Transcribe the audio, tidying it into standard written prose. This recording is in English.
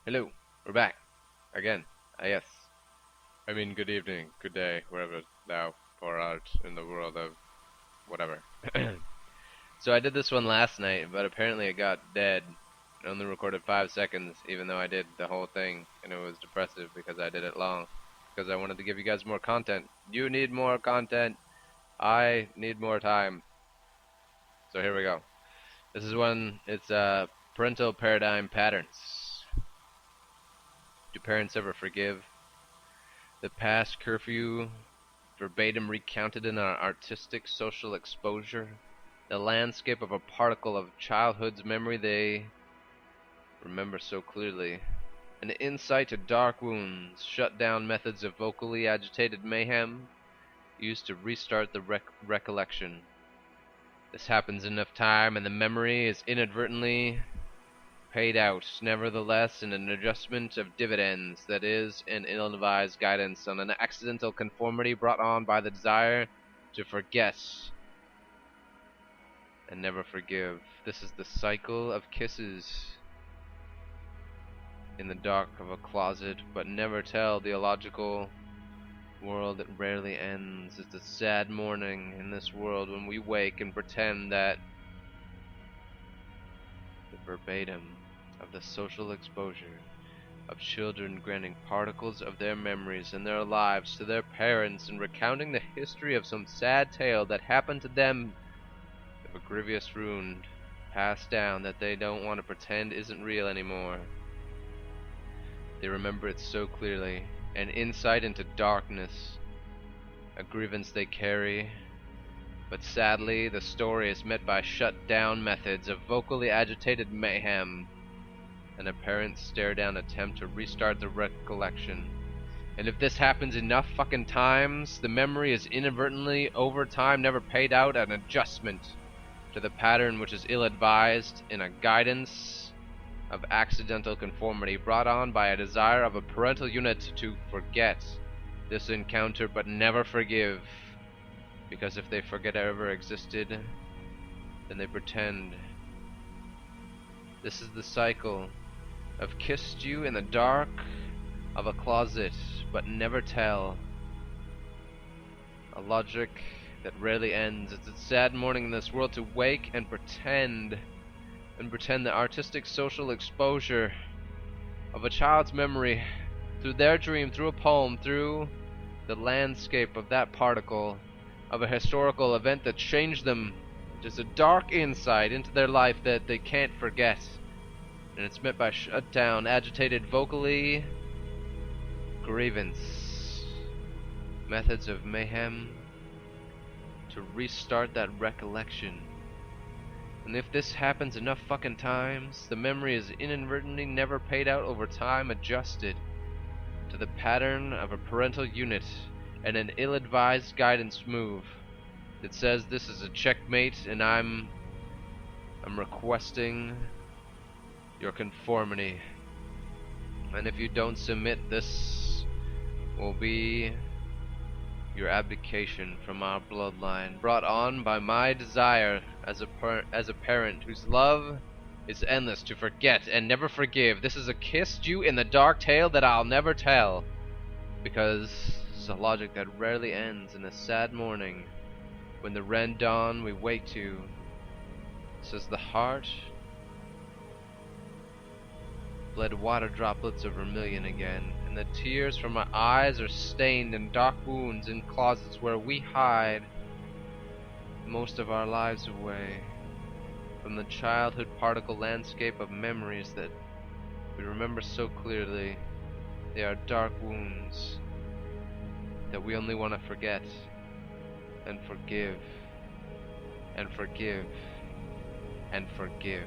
Hello, we're back again. Yes. I mean, good evening, good day, wherever thou far out in the world of whatever. So I did this one last night, but apparently it got dead. It only recorded 5 seconds, even though I did the whole thing, and it was depressive because I did it long. Because I wanted to give you guys more content. You need more content. I need more time. So here we go. This is one. It's parental paradigm patterns. Do parents ever forgive? The past curfew verbatim recounted in our artistic social exposure, the landscape of a particle of childhood's memory they remember so clearly, an insight to dark wounds, shut down methods of vocally agitated mayhem used to restart the recollection. This happens enough time and the memory is inadvertently paid out, nevertheless, in an adjustment of dividends, that is, an ill-advised guidance on an accidental conformity brought on by the desire to forget and never forgive. This is the cycle of kisses in the dark of a closet, but never tell, the illogical world that rarely ends. It's a sad morning in this world when we wake and pretend that the verbatim of the social exposure of children granting particles of their memories and their lives to their parents and recounting the history of some sad tale that happened to them of a grievous wound passed down that they don't want to pretend isn't real anymore. They remember it so clearly, an insight into darkness, a grievance they carry. But sadly, the story is met by shut-down methods of vocally agitated mayhem, and a parent's stare-down attempt to restart the recollection. And if this happens enough fucking times, the memory is inadvertently, over time, never paid out an adjustment to the pattern which is ill-advised in a guidance of accidental conformity brought on by a desire of a parental unit to forget this encounter but never forgive. Because if they forget it ever existed, then they pretend. This is the cycle of kissed you in the dark of a closet but never tell. A logic that rarely ends. It's a sad morning in this world to wake and pretend the artistic social exposure of a child's memory through their dream, through a poem, through the landscape of that particle of a historical event that changed them. Just a dark insight into their life that they can't forget. And it's met by shut down, agitated vocally grievance, methods of mayhem to restart that recollection. And if this happens enough fucking times, the memory is inadvertently never paid out over time, adjusted to the pattern of a parental unit and an ill-advised guidance move that says this is a checkmate and I'm requesting your conformity. And if you don't submit, this will be your abdication from our bloodline, brought on by my desire as a parent whose love is endless to forget and never forgive. This is a kissed you in the dark tale that I'll never tell, because it's a logic that rarely ends in a sad morning when the red dawn we wake to says the heart bled water droplets of vermilion again, and the tears from my eyes are stained in dark wounds in closets where we hide most of our lives away from the childhood particle landscape of memories that we remember so clearly. They are dark wounds that we only want to forget and forgive and forgive and forgive.